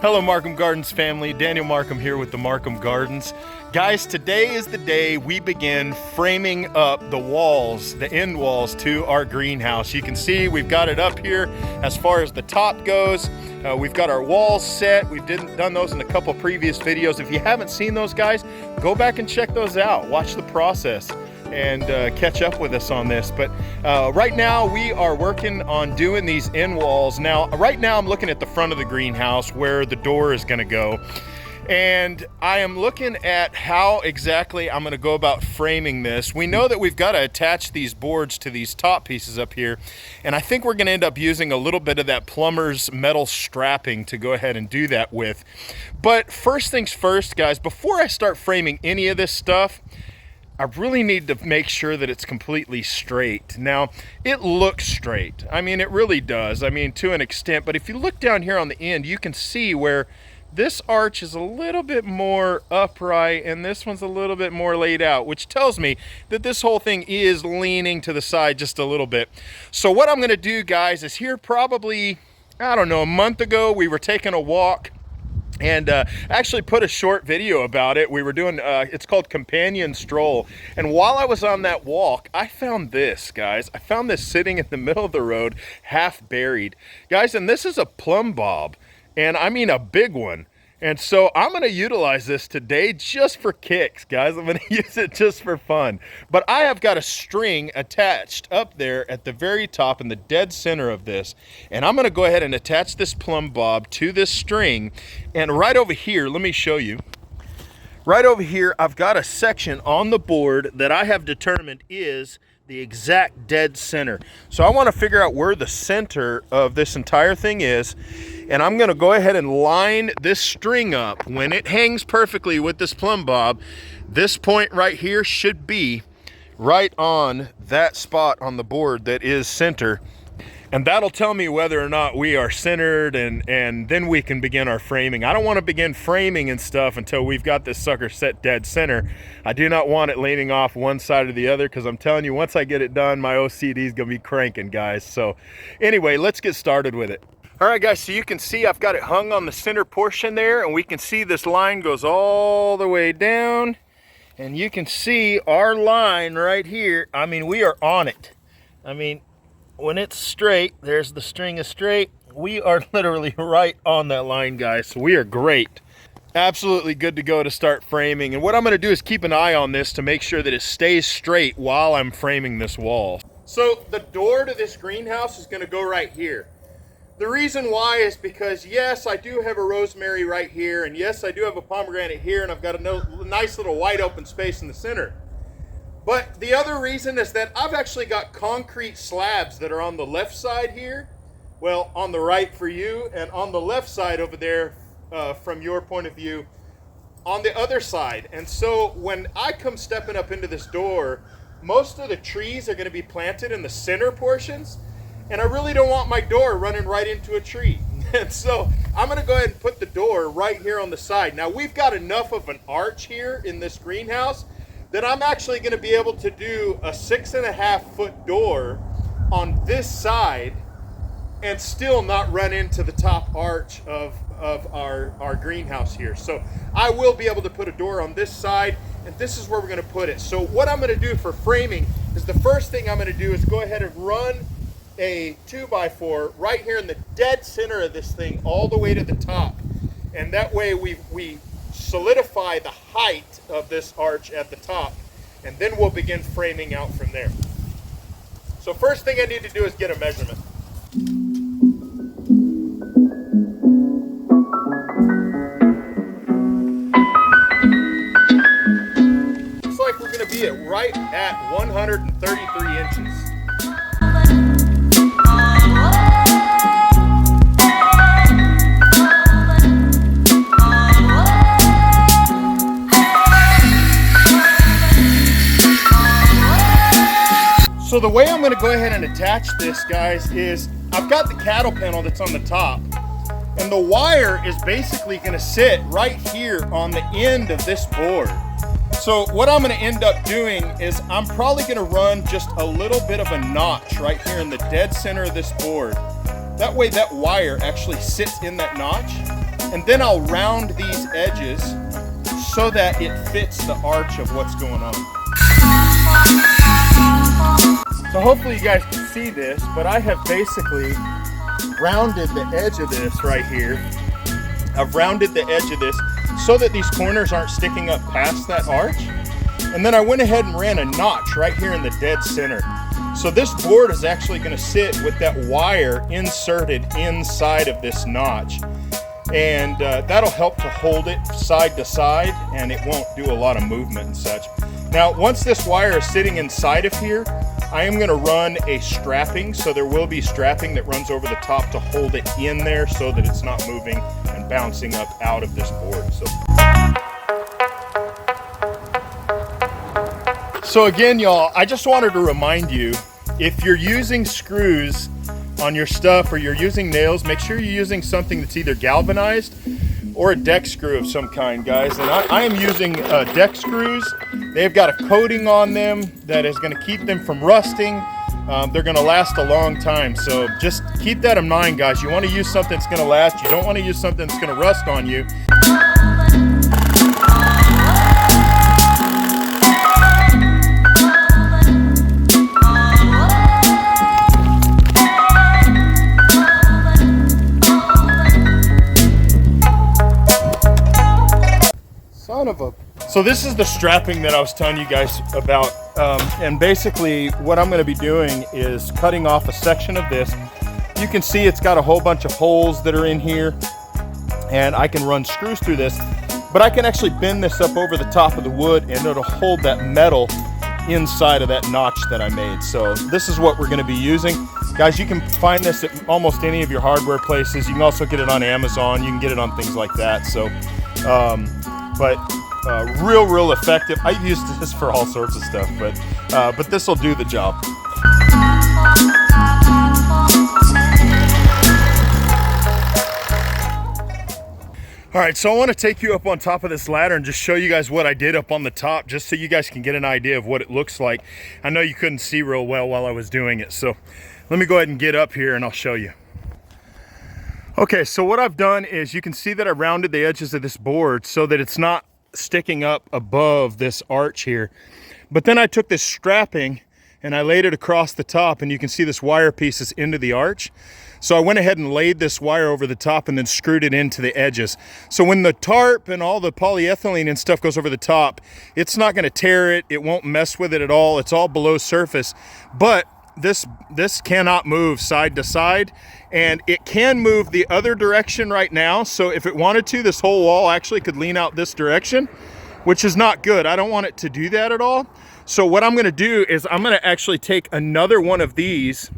Hello Markham Gardens family, Daniel Markham here with the Markham Gardens. Guys, today is the day we begin framing up the walls, the end walls to our greenhouse. You can see we've got it up here as far as the top goes. We've got our walls set. We've done those in a couple previous videos. If you haven't seen those, guys, go back and check those out. Watch the process and catch up with us on this. But right now we are working on doing these end walls. Now, right now I'm looking at the front of the greenhouse where the door is gonna go. And I am looking at how exactly I'm gonna go about framing this. We know that we've gotta attach these boards to these top pieces up here. And I think we're gonna end up using a little bit of that plumber's metal strapping to go ahead and do that with. But first things first, guys, before I start framing any of this stuff, I really need to make sure that it's completely straight. Now, it looks straight. I mean, it really does. I mean, to an extent. But if you look down here on the end, you can see where this arch is a little bit more upright and this one's a little bit more laid out, which tells me that this whole thing is leaning to the side just a little bit. So what I'm gonna do, guys, is here probably, I don't know, a month ago, we were taking a walk and actually put a short video about it. We were doing, it's called Companion Stroll. And while I was on that walk, I found this, guys. I found this sitting in the middle of the road, half buried. Guys, and this is a plumb bob. And I mean a big one. And so I'm gonna utilize this today just for kicks, guys. I'm gonna use it just for fun. But I have got a string attached up there at the very top in the dead center of this. And I'm gonna go ahead and attach this plumb bob to this string. And right over here, let me show you. Right over here, I've got a section on the board that I have determined is the exact dead center. So I want to figure out where the center of this entire thing is, and I'm going to go ahead and line this string up. When it hangs perfectly with this plumb bob, this point right here should be right on that spot on the board that is center. And that'll tell me whether or not we are centered, and then we can begin our framing. I don't want to begin framing and stuff until we've got this sucker set dead center. I do not want it leaning off one side or the other, because I'm telling you, once I get it done, my OCD is going to be cranking, guys. So anyway, let's get started with it. All right, guys, so you can see I've got it hung on the center portion there, and we can see this line goes all the way down. And you can see our line right here. I mean, we are on it. I mean, when it's straight, there's the string is straight. We are literally right on that line, guys. So we are great. Absolutely good to go to start framing. And what I'm gonna do is keep an eye on this to make sure that it stays straight while I'm framing this wall. So the door to this greenhouse is gonna go right here. The reason why is because, yes, I do have a rosemary right here, and yes, I do have a pomegranate here, and I've got a nice little wide open space in the center. But the other reason is that I've actually got concrete slabs that are on the left side here, well, on the right for you, and on the left side over there, from your point of view, on the other side. And so when I come stepping up into this door, most of the trees are going to be planted in the center portions, and I really don't want my door running right into a tree. And so I'm going to go ahead and put the door right here on the side. Now, we've got enough of an arch here in this greenhouse that I'm actually going to be able to do a 6.5 foot door on this side and still not run into the top arch of our greenhouse here. So I will be able to put a door on this side, and this is where we're going to put it. So what I'm going to do for framing is, the first thing I'm going to do is go ahead and run a 2x4 right here in the dead center of this thing all the way to the top. And that way we solidify the height of this arch at the top, and then we'll begin framing out from there. So first thing I need to do is get a measurement. Looks like we're going to be right at 133 inches. So the way I'm going to go ahead and attach this, guys, is I've got the cattle panel that's on the top, and the wire is basically going to sit right here on the end of this board. So what I'm going to end up doing is I'm probably going to run just a little bit of a notch right here in the dead center of this board. That way that wire actually sits in that notch, And then I'll round these edges so that it fits the arch of what's going on. So hopefully you guys can see this, but I have basically rounded the edge of this right here. I've rounded the edge of this so that these corners aren't sticking up past that arch. And then I went ahead and ran a notch right here in the dead center. So this board is actually going to sit with that wire inserted inside of this notch. And that'll help to hold it side to side, and it won't do a lot of movement and such. Now, once this wire is sitting inside of here, I am going to run a strapping. So there will be strapping that runs over the top to hold it in there so that it's not moving and bouncing up out of this board. So again, y'all, I just wanted to remind you, if you're using screws on your stuff or you're using nails, make sure you're using something that's either galvanized or a deck screw of some kind, guys. And I am using deck screws. They've got a coating on them that is going to keep them from rusting. They're going to last a long time. So just keep that in mind, guys. You want to use something that's going to last. You don't want to use something that's going to rust on you. So this is the strapping that I was telling you guys about, and basically what I'm going to be doing is cutting off a section of this. You can see it's got a whole bunch of holes that are in here, and I can run screws through this, but I can actually bend this up over the top of the wood and it'll hold that metal inside of that notch that I made. So this is what we're going to be using. Guys, you can find this at almost any of your hardware places. You can also get it on Amazon. You can get it on things like that. So, real effective. I've used this for all sorts of stuff, but this will do the job. All right, so I want to take you up on top of this ladder and just show you guys what I did up on the top, just so you guys can get an idea of what it looks like. I know you couldn't see real well while I was doing it, so let me go ahead and get up here and I'll show you. Okay, so what I've done is you can see that I rounded the edges of this board so that it's not sticking up above this arch here. But then I took this strapping and I laid it across the top, and you can see this wire pieces into the arch. So I went ahead and laid this wire over the top and then screwed it into the edges. So when the tarp and all the polyethylene and stuff goes over the top, it's not going to tear it. It won't mess with it at all. It's all below surface. But this cannot move side to side, and it can move the other direction right now. So if it wanted to, this whole wall actually could lean out this direction, which is not good. I don't want it to do that at all. So what I'm going to do is I'm going to actually take another one of these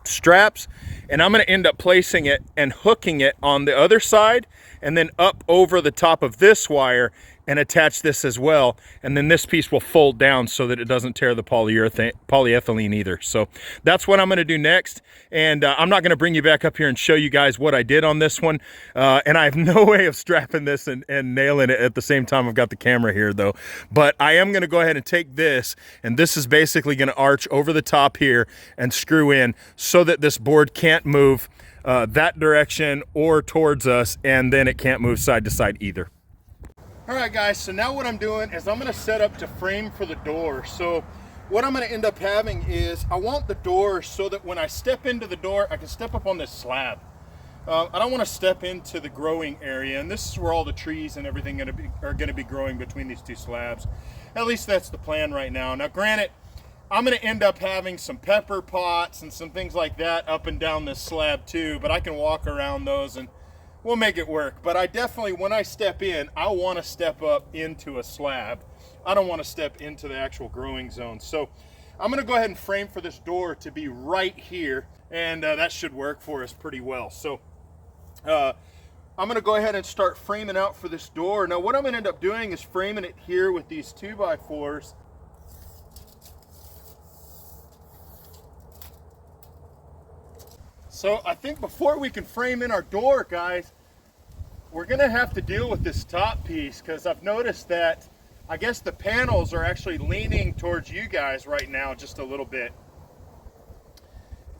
straps, and I'm going to end up placing it and hooking it on the other side and then up over the top of this wire and attach this as well. And then this piece will fold down so that it doesn't tear the polyethylene either. So that's what I'm going to do next. And I'm not going to bring you back up here and show you guys what I did on this one. And I have no way of strapping this and nailing it at the same time. I've got the camera here though. But I am going to go ahead and take this, and this is basically going to arch over the top here and screw in so that this board can't move that direction or towards us, and then it can't move side to side either. All right, guys, so now what I'm doing is I'm going to set up to frame for the door. So what I'm going to end up having is I want the door so that when I step into the door, I can step up on this slab. I don't want to step into the growing area, and this is where all the trees and everything are going to be growing between these two slabs. At least that's the plan right now. Now, granted, I'm going to end up having some pepper pots and some things like that up and down this slab too, but I can walk around those and we'll make it work. But I definitely, when I step in, I want to step up into a slab. I don't want to step into the actual growing zone. So I'm going to go ahead and frame for this door to be right here, and that should work for us pretty well. So I'm going to go ahead and start framing out for this door. Now what I'm going to end up doing is framing it here with these 2x4s. So I think before we can frame in our door, guys, we're gonna have to deal with this top piece, because I've noticed that I guess the panels are actually leaning towards you guys right now just a little bit.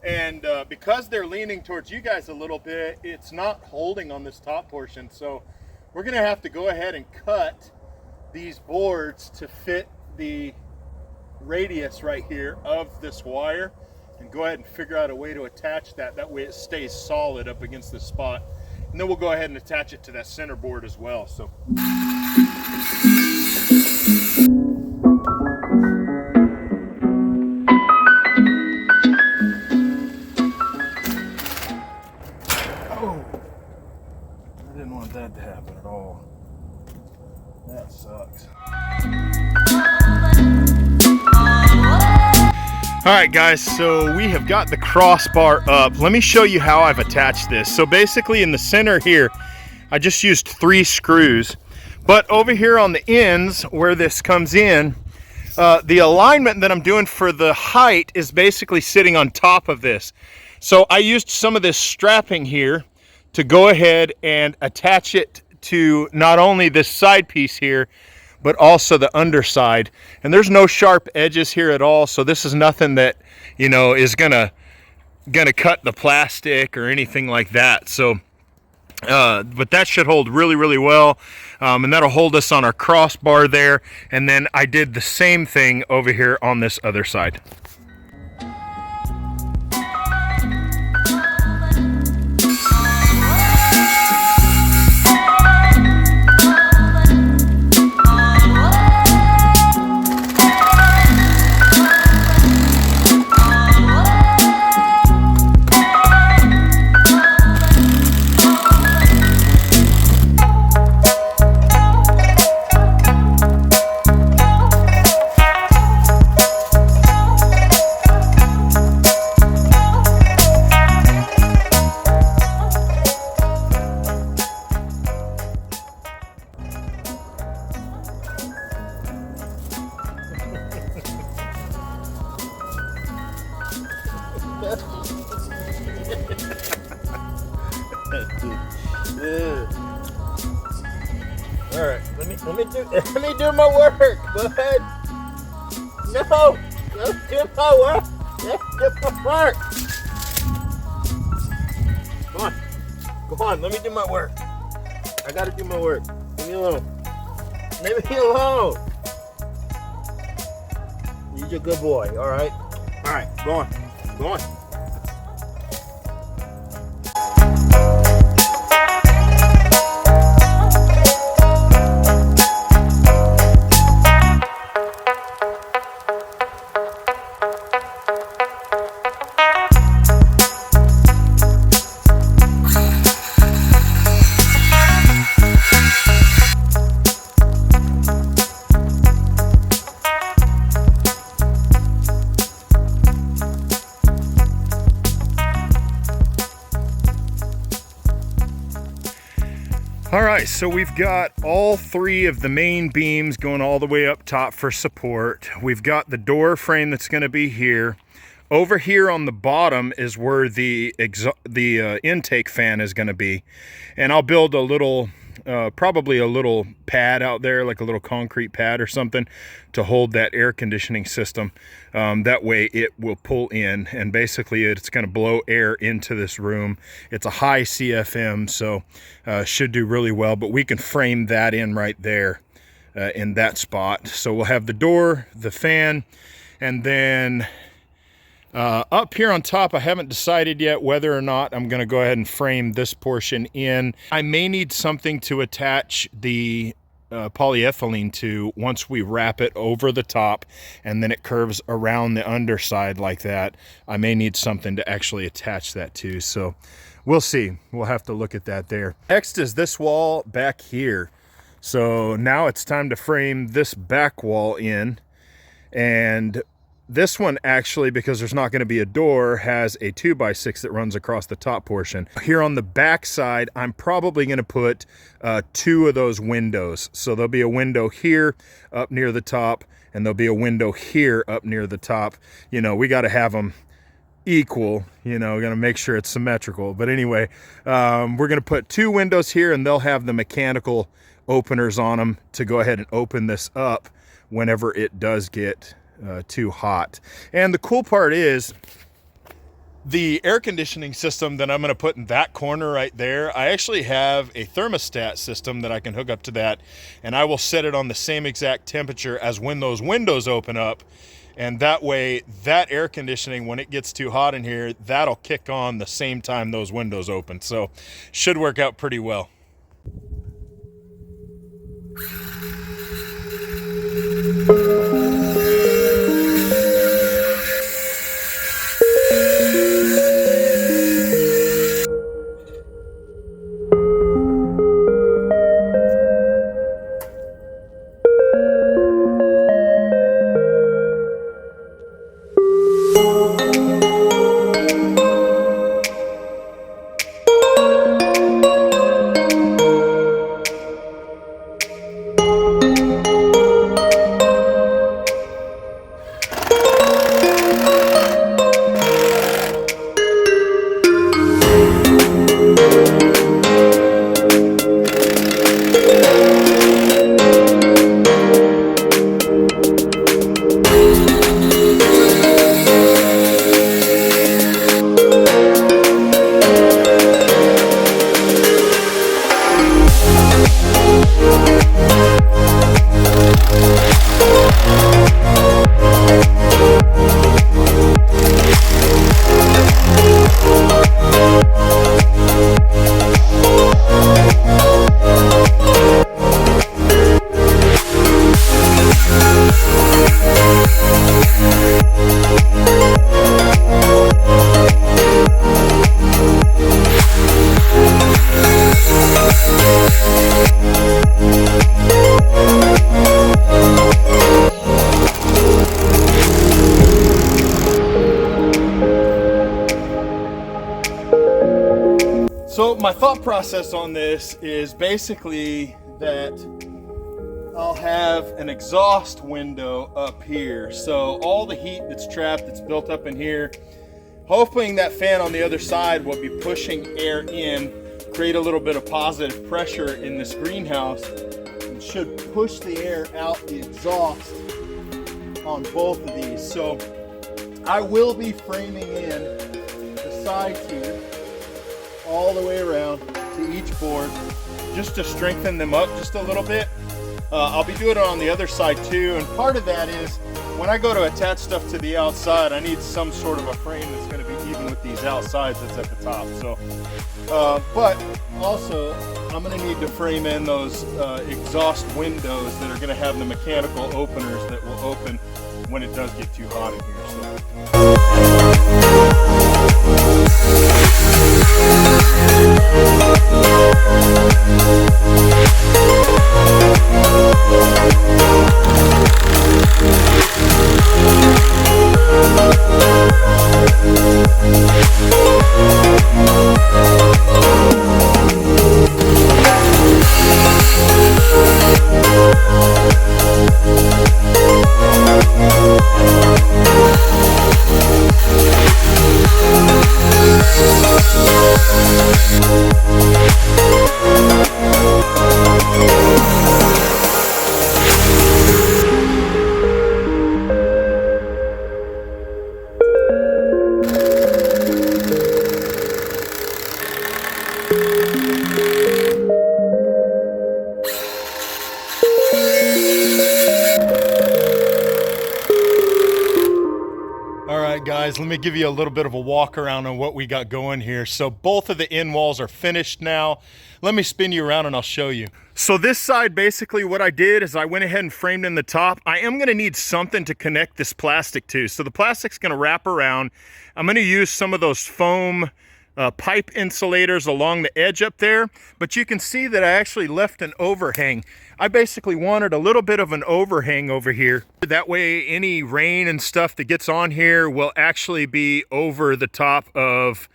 And because they're leaning towards you guys a little bit, it's not holding on this top portion. So we're gonna have to go ahead and cut these boards to fit the radius right here of this wire, and go ahead and figure out a way to attach that. That way it stays solid up against this spot. And then we'll go ahead and attach it to that center board as well. So. Oh, I didn't want that to happen at all. That sucks. All right, guys, so we have got the crossbar up. Let me show you how I've attached this. So basically in the center here, I just used 3 screws, but over here on the ends where this comes in, the alignment that I'm doing for the height is basically sitting on top of this. So I used some of this strapping here to go ahead and attach it to not only this side piece here, but also the underside. And there's no sharp edges here at all, so this is nothing that, you know, is gonna cut the plastic or anything like that. So but that should hold really, really well, and that'll hold us on our crossbar there. And then I did the same thing over here on this other side. All right, let me do my work, bud. No, let's do my work. Let's do my work. Come on, let me do my work. I gotta do my work. Leave me alone. Leave me alone. You're a good boy, all right? All right, go on, go on. All right, so we've got all 3 of the main beams going all the way up top for support. We've got the door frame that's going to be here. Over here on the bottom is where the intake fan is going to be. And I'll build a little, probably a little pad out there, like a little concrete pad or something, to hold that air conditioning system. That way it will pull in, and basically it's going to blow air into this room. It's a high CFM, so should do really well, but we can frame that in right there in that spot. So we'll have the door, the fan, and then up here on top, I haven't decided yet whether or not I'm going to go ahead and frame this portion in. I may need something to attach the polyethylene to once we wrap it over the top, and then it curves around the underside like that. I may need something to actually attach that to, so we'll see. We'll have to look at that there. Next is this wall back here. So now it's time to frame this back wall in, and this one actually, because there's not going to be a door, has a 2x6 that runs across the top portion. Here on the back side, I'm probably going to put 2 of those windows. So there'll be a window here up near the top, and there'll be a window here up near the top. You know, we got to have them equal, you know, we're going to make sure it's symmetrical. But anyway, we're going to put 2 windows here, and they'll have the mechanical openers on them to go ahead and open this up whenever it does get too hot. And the cool part is The air conditioning system that I'm going to put in that corner right there, I actually have a thermostat system that I can hook up to that, and I will set it on the same exact temperature as when those windows open up. And that way, that air conditioning, when it gets too hot in here, that'll kick on the same time those windows open. So should work out pretty well. So my thought process on this is basically that I'll have an exhaust window up here. So all the heat that's trapped, that's built up in here, hoping that fan on the other side will be pushing air in, create a little bit of positive pressure in this greenhouse, and should push the air out the exhaust on both of these. So I will be framing in the sides here all the way around to each board just to strengthen them up just a little bit. I'll be doing it on the other side too, and part of that is when I go to attach stuff to the outside, I need some sort of a frame that's going to be even with these outsides that's at the top. So but also I'm going to need to frame in those exhaust windows that are going to have the mechanical openers that will open when it does get too hot in here. Guys, let me give you a little bit of a walk around on what we got going here. So both of the end walls are finished now. Let me spin you around and I'll show you. So this side, basically what I did is I went ahead and framed in the top. I am going to need something to connect this plastic to. So the plastic's going to wrap around. I'm going to use some of those foam pipe insulators along the edge up there, but you can see that I actually left an overhang. I basically wanted a little bit of an overhang over here. That way any rain and stuff that gets on here will actually be over the top of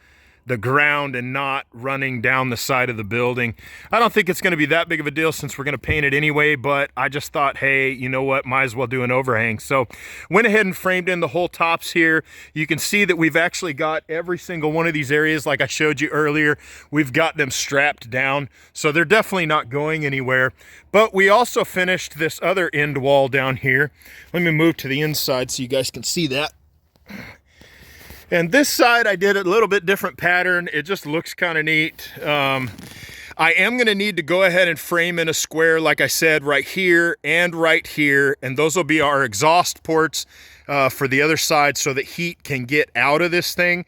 the ground and not running down the side of the building. I don't think it's going to be that big of a deal since we're going to paint it anyway, but I just thought, hey, you know what, might as well do an overhang. So went ahead and framed in the whole tops here. You can see that we've actually got every single one of these areas, like I showed you earlier, we've got them strapped down, so they're definitely not going anywhere. But we also finished this other end wall down here. Let me move to the inside so you guys can see that. And this side, I did a little bit different pattern. It just looks kind of neat. I am gonna need to go ahead and frame in a square, like I said, right here and right here. And those will be our exhaust ports for the other side so that heat can get out of this thing.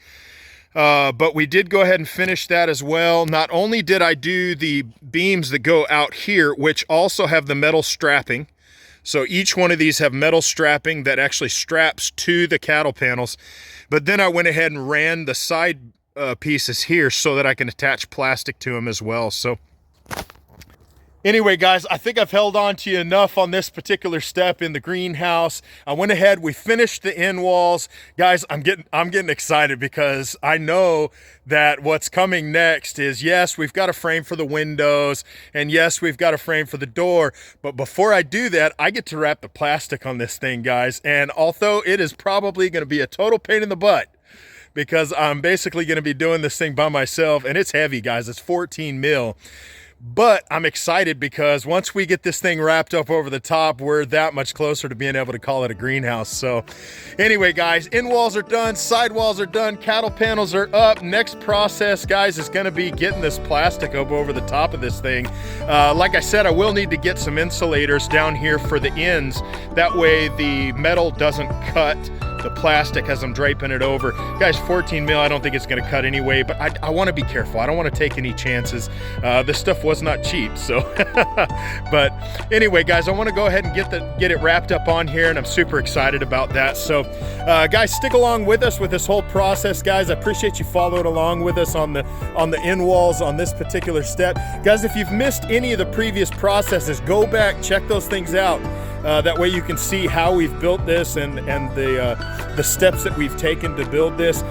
But we did go ahead and finish that as well. Not only did I do the beams that go out here, which also have the metal strapping. So each one of these have metal strapping that actually straps to the cattle panels. But then I went ahead and ran the side pieces here so that I can attach plastic to them as well. So anyway, guys, I think I've held on to you enough on this particular step in the greenhouse. I went ahead, we finished the end walls. Guys, I'm getting excited because I know that what's coming next is, yes, we've got a frame for the windows, and yes, we've got a frame for the door. But before I do that, I get to wrap the plastic on this thing, guys. And although it is probably going to be a total pain in the butt, because I'm basically going to be doing this thing by myself, and it's heavy, guys. It's 14 mil. But I'm excited because once we get this thing wrapped up over the top, we're that much closer to being able to call it a greenhouse. So anyway, guys, end walls are done, side walls are done, cattle panels are up. Next process, guys, is gonna be getting this plastic up over the top of this thing. Like I said, I will need to get some insulators down here for the ends. That way the metal doesn't cut the plastic as I'm draping it over. Guys, 14 mil, I don't think it's gonna cut anyway, but I wanna be careful. I don't wanna take any chances. This stuff was not cheap, so. But anyway, guys, I wanna go ahead and get it wrapped up on here, and I'm super excited about that. So guys, stick along with us with this whole process, guys. I appreciate you following along with us on the end walls on this particular step. Guys, if you've missed any of the previous processes, go back, check those things out. That way you can see how we've built this and the steps that we've taken to build this.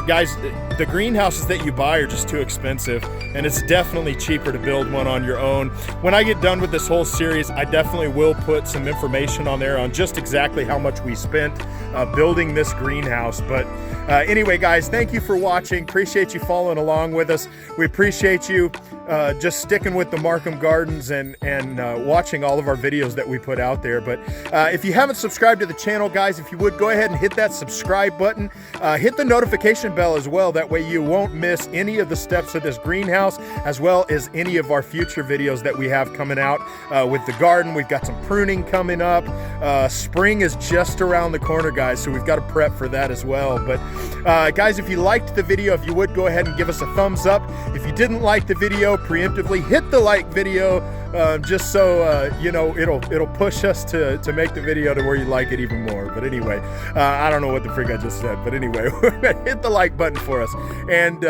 Guys, the greenhouses that you buy are just too expensive, and it's definitely cheaper to build one on your own. When I get done with this whole series, I definitely will put some information on there on just exactly how much we spent building this greenhouse. But anyway, guys, thank you for watching. Appreciate you following along with us. We appreciate you just sticking with the Markham Gardens and watching all of our videos that we put out there. But if you haven't subscribed to the channel, guys, if you would, go ahead and hit that subscribe button. Hit the notification bell as well. That way you won't miss any of the steps of this greenhouse, as well as any of our future videos that we have coming out with the garden. We've got some pruning coming up. Spring is just around the corner, guys, so we've got to prep for that as well. But guys, if you liked the video, if you would, go ahead and give us a thumbs up. If you didn't like the video, preemptively hit the like video, just so you know, it'll push us to make the video to where you like it even more. But anyway, I don't know what the frig I just said, but anyway, hit the like button for us. And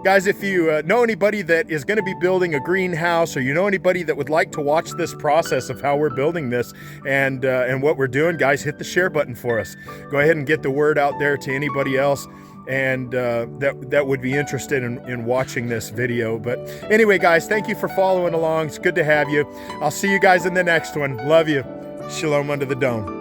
guys, if you know anybody that is going to be building a greenhouse, or you know anybody that would like to watch this process of how we're building this and what we're doing, guys, hit the share button for us. Go ahead and get the word out there to anybody else and that would be interested in watching this video. But anyway, guys, thank you for following along. It's good to have you. I'll see you guys in the next one. Love you. Shalom under the dome.